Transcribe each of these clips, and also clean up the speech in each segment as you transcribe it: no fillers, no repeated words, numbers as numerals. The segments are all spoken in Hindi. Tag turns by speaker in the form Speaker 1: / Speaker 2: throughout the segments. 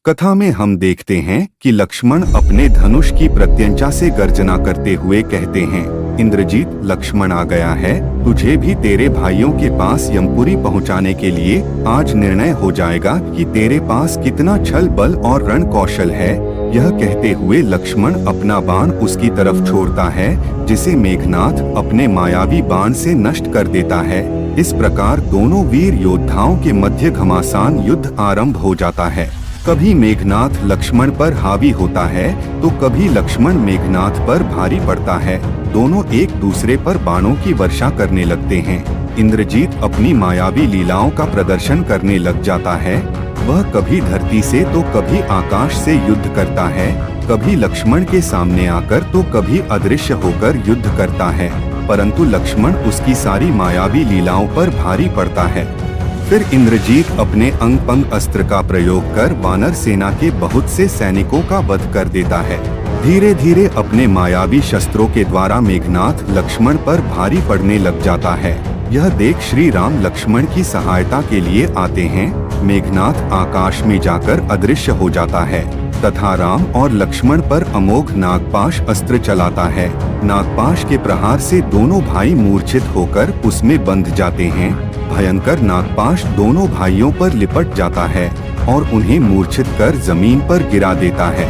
Speaker 1: कथा में हम देखते हैं कि लक्ष्मण अपने धनुष की प्रत्यंचा से गर्जना करते हुए कहते हैं, इंद्रजीत, लक्ष्मण आ गया है, तुझे भी तेरे भाइयों के पास यमपुरी पहुंचाने के लिए आज निर्णय हो जाएगा कि तेरे पास कितना छल बल और रण कौशल है। यह कहते हुए लक्ष्मण अपना बाण उसकी तरफ छोड़ता है, जिसे मेघनाथ अपने मायावी बाण से नष्ट कर देता है। इस प्रकार दोनों वीर योद्धाओं के मध्य घमासान युद्ध आरंभ हो जाता है। कभी मेघनाथ लक्ष्मण पर हावी होता है तो कभी लक्ष्मण मेघनाथ पर भारी पड़ता है। दोनों एक दूसरे पर बाणों की वर्षा करने लगते हैं। इंद्रजीत अपनी मायावी लीलाओं का प्रदर्शन करने लग जाता है। वह कभी धरती से तो कभी आकाश से युद्ध करता है, कभी लक्ष्मण के सामने आकर तो कभी अदृश्य होकर युद्ध करता है, परंतु लक्ष्मण उसकी सारी मायावी लीलाओं पर भारी पड़ता है। फिर इंद्रजीत अपने अंग पंग अस्त्र का प्रयोग कर वानर सेना के बहुत से सैनिकों का वध कर देता है। धीरे धीरे अपने मायावी शस्त्रों के द्वारा मेघनाथ लक्ष्मण पर भारी पड़ने लग जाता है। यह देख श्री राम लक्ष्मण की सहायता के लिए आते हैं। मेघनाथ आकाश में जाकर अदृश्य हो जाता है तथा राम और लक्ष्मण पर अमोघ नागपाश अस्त्र चलाता है। नागपाश के प्रहार से दोनों भाई मूर्छित होकर उसमें बंध जाते हैं। भयंकर नागपाश दोनों भाइयों पर लिपट जाता है और उन्हें मूर्छित कर जमीन पर गिरा देता है।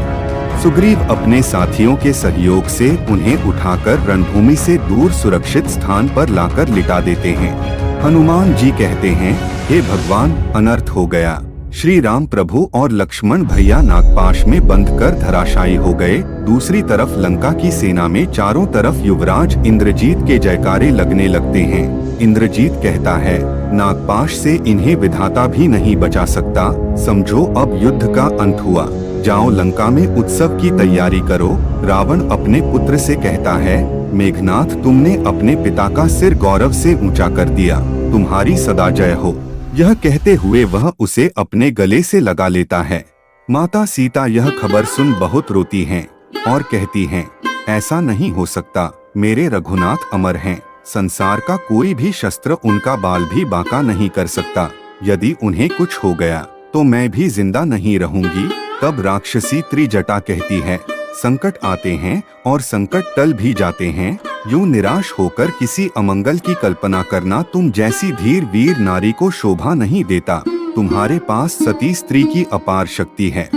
Speaker 1: सुग्रीव अपने साथियों के सहयोग से उन्हें उठाकर रणभूमि से दूर सुरक्षित स्थान पर लाकर लिटा देते हैं। हनुमान जी कहते हैं, हे भगवान, अनर्थ हो गया। श्री राम प्रभु और लक्ष्मण भैया नागपाश में बंध कर धराशायी हो गए। दूसरी तरफ लंका की सेना में चारों तरफ युवराज इंद्रजीत के जयकारे लगने लगते हैं। इंद्रजीत कहता है, नागपाश से इन्हें विधाता भी नहीं बचा सकता। समझो अब युद्ध का अंत हुआ। जाओ लंका में उत्सव की तैयारी करो। रावण अपने पुत्र से कहता है, मेघनाथ, तुमने अपने पिता का सिर गौरव से ऊंचा कर दिया, तुम्हारी सदा जय हो। यह कहते हुए वह उसे अपने गले से लगा लेता है। माता सीता यह खबर सुन बहुत रोती हैं और कहती हैं, ऐसा नहीं हो सकता, मेरे रघुनाथ अमर हैं, संसार का कोई भी शस्त्र उनका बाल भी बांका नहीं कर सकता। यदि उन्हें कुछ हो गया तो मैं भी जिंदा नहीं रहूंगी। तब राक्षसी त्रिजटा कहती है, संकट आते हैं और संकट टल भी जाते हैं। यूं निराश होकर किसी अमंगल की कल्पना करना तुम जैसी धीर वीर नारी को शोभा नहीं देता। तुम्हारे पास सती स्त्री की अपार शक्ति है,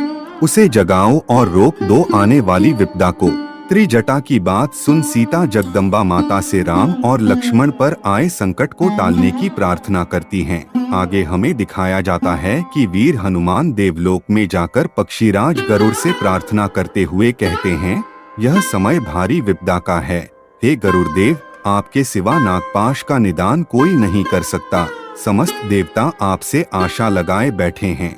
Speaker 1: उसे जगाओ और रोक दो आने वाली विपदा को। त्रिजटा की बात सुन सीता जगदम्बा माता से राम और लक्ष्मण पर आए संकट को टालने की प्रार्थना करती हैं। आगे हमें दिखाया जाता है कि वीर हनुमान देवलोक में जाकर पक्षीराज गरुड़ से प्रार्थना करते हुए कहते हैं, यह समय भारी विपदा का है। हे गरुड़ देव, आपके सिवा नागपाश का निदान कोई नहीं कर सकता। समस्त देवता आपसे आशा लगाए बैठे हैं।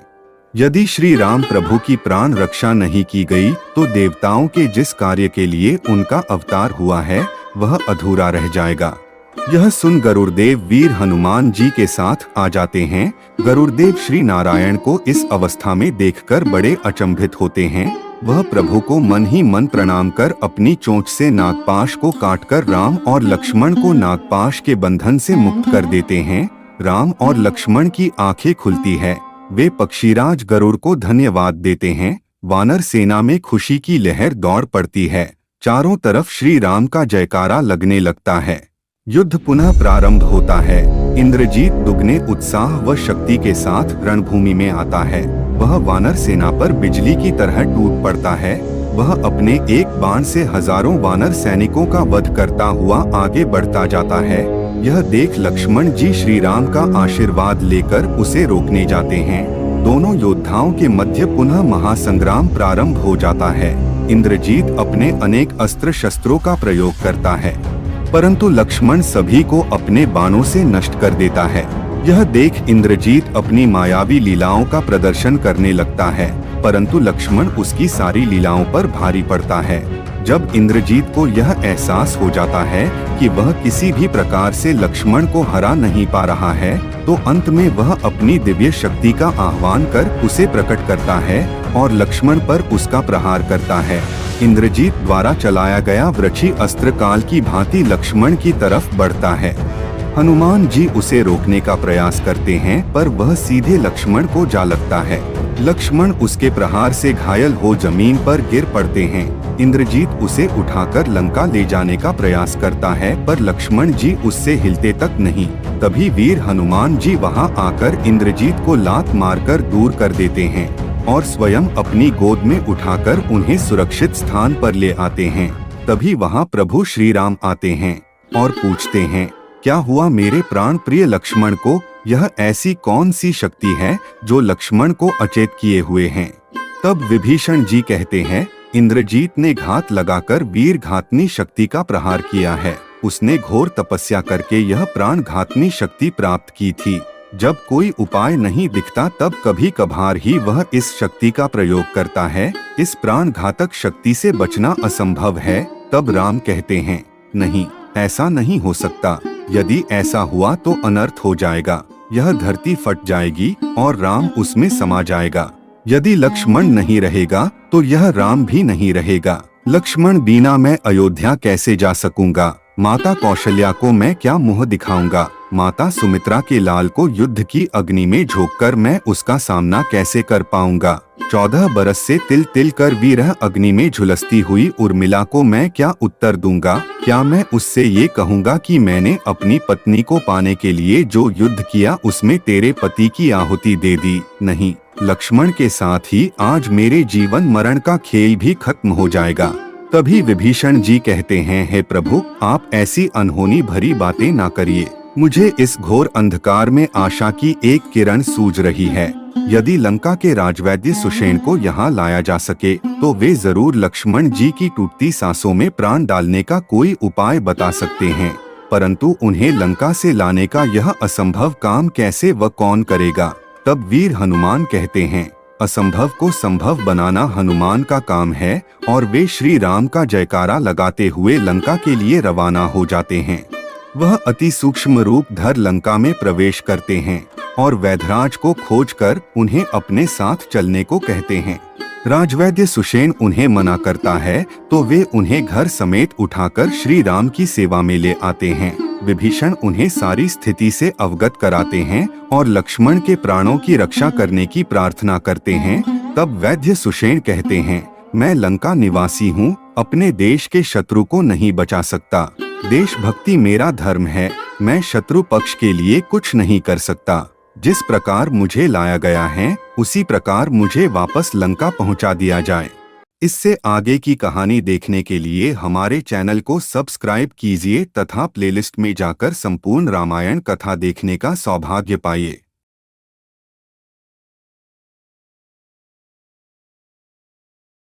Speaker 1: यदि श्री राम प्रभु की प्राण रक्षा नहीं की गई तो देवताओं के जिस कार्य के लिए उनका अवतार हुआ है वह अधूरा रह जाएगा। यह सुन गरुड़देव वीर हनुमान जी के साथ आ जाते हैं। गरुड़देव श्री नारायण को इस अवस्था में देखकर बड़े अचंभित होते हैं। वह प्रभु को मन ही मन प्रणाम कर अपनी चोंच से नागपाश को काटकर राम और लक्ष्मण को नागपाश के बंधन से मुक्त कर देते हैं। राम और लक्ष्मण की आंखें खुलती है। वे पक्षीराज गरुड़ को धन्यवाद देते हैं। वानर सेना में खुशी की लहर दौड़ पड़ती है। चारों तरफ श्री राम का जयकारा लगने लगता है। युद्ध पुनः प्रारंभ होता है। इंद्रजीत दुगने उत्साह व शक्ति के साथ रणभूमि में आता है। वह वानर सेना पर बिजली की तरह टूट पड़ता है। वह अपने एक बाण से हजारों वानर सैनिकों का वध करता हुआ आगे बढ़ता जाता है। यह देख लक्ष्मण जी श्री राम का आशीर्वाद लेकर उसे रोकने जाते हैं। दोनों योद्धाओं के मध्य पुनः महासंग्राम प्रारंभ हो जाता है। इंद्रजीत अपने अनेक अस्त्र शस्त्रों का प्रयोग करता है, परंतु लक्ष्मण सभी को अपने बाणों से नष्ट कर देता है। यह देख इंद्रजीत अपनी मायावी लीलाओं का प्रदर्शन करने लगता है, परंतु लक्ष्मण उसकी सारी लीलाओं पर भारी पड़ता है। जब इंद्रजीत को यह एहसास हो जाता है कि वह किसी भी प्रकार से लक्ष्मण को हरा नहीं पा रहा है, तो अंत में वह अपनी दिव्य शक्ति का आह्वान कर उसे प्रकट करता है और लक्ष्मण पर उसका प्रहार करता है। इंद्रजीत द्वारा चलाया गया वृक्षी अस्त्र काल की भांति लक्ष्मण की तरफ बढ़ता है। हनुमान जी उसे रोकने का प्रयास करते हैं पर वह सीधे लक्ष्मण को जा लगता है। लक्ष्मण उसके प्रहार से घायल हो जमीन पर गिर पड़ते हैं। इंद्रजीत उसे उठाकर लंका ले जाने का प्रयास करता है पर लक्ष्मण जी उससे हिलते तक नहीं। तभी वीर हनुमान जी वहां आकर इंद्रजीत को लात मारकर दूर कर देते हैं और स्वयं अपनी गोद में उठाकर उन्हें सुरक्षित स्थान पर ले आते हैं। तभी वहां प्रभु श्री राम आते हैं और पूछते हैं, क्या हुआ मेरे प्राण प्रिय लक्ष्मण को? यह ऐसी कौन सी शक्ति है जो लक्ष्मण को अचेत किए हुए हैं? तब विभीषण जी कहते हैं, इंद्रजीत ने घात लगाकर वीर घातनी शक्ति का प्रहार किया है। उसने घोर तपस्या करके यह प्राण घातनी शक्ति प्राप्त की थी। जब कोई उपाय नहीं दिखता तब कभी कभार ही वह इस शक्ति का प्रयोग करता है। इस प्राण घातक शक्ति से बचना असंभव है। तब राम कहते हैं, नहीं, ऐसा नहीं हो सकता। यदि ऐसा हुआ तो अनर्थ हो जाएगा। यह धरती फट जाएगी और राम उसमें समा जाएगा। यदि लक्ष्मण नहीं रहेगा तो यह राम भी नहीं रहेगा। लक्ष्मण बिना मैं अयोध्या कैसे जा सकूंगा? माता कौशल्या को मैं क्या मुंह दिखाऊंगा? माता सुमित्रा के लाल को युद्ध की अग्नि में झोंककर मैं उसका सामना कैसे कर पाऊंगा? 14 बरस से तिल तिल कर विरह अग्नि में झुलसती हुई उर्मिला को मैं क्या उत्तर दूंगा? क्या मैं उससे ये कहूंगा कि मैंने अपनी पत्नी को पाने के लिए जो युद्ध किया उसमें तेरे पति की आहुति दे दी? नहीं, लक्ष्मण के साथ ही आज मेरे जीवन मरण का खेल भी खत्म हो जाएगा। तभी विभीषण जी कहते हैं, हे प्रभु, आप ऐसी अनहोनी भरी बातें ना करिए। मुझे इस घोर अंधकार में आशा की एक किरण सूझ रही है। यदि लंका के राजवैद्य सुषेण को यहाँ लाया जा सके तो वे जरूर लक्ष्मण जी की टूटती सांसों में प्राण डालने का कोई उपाय बता सकते हैं। परंतु उन्हें लंका से लाने का यह असंभव काम कैसे व कौन करेगा? तब वीर हनुमान कहते हैं, असंभव को संभव बनाना हनुमान का काम है। और वे श्री राम का जयकारा लगाते हुए लंका के लिए रवाना हो जाते हैं। वह अति सूक्ष्म रूप धर लंका में प्रवेश करते हैं और वैधराज को खोजकर उन्हें अपने साथ चलने को कहते हैं। राजवैद्य सुषेण उन्हें मना करता है तो वे उन्हें घर समेत उठाकर श्री राम की सेवा में ले आते हैं। विभीषण उन्हें सारी स्थिति से अवगत कराते हैं और लक्ष्मण के प्राणों की रक्षा करने की प्रार्थना करते हैं। तब वैद्य सुषेण कहते हैं, मैं लंका निवासी हूँ, अपने देश के शत्रु को नहीं बचा सकता। देशभक्ति मेरा धर्म है। मैं शत्रु पक्ष के लिए कुछ नहीं कर सकता। जिस प्रकार मुझे लाया गया है उसी प्रकार मुझे वापस लंका पहुंचा दिया जाए। इससे आगे की कहानी देखने के लिए हमारे चैनल को सब्सक्राइब कीजिए तथा प्लेलिस्ट में जाकर संपूर्ण रामायण कथा देखने का सौभाग्य पाइए।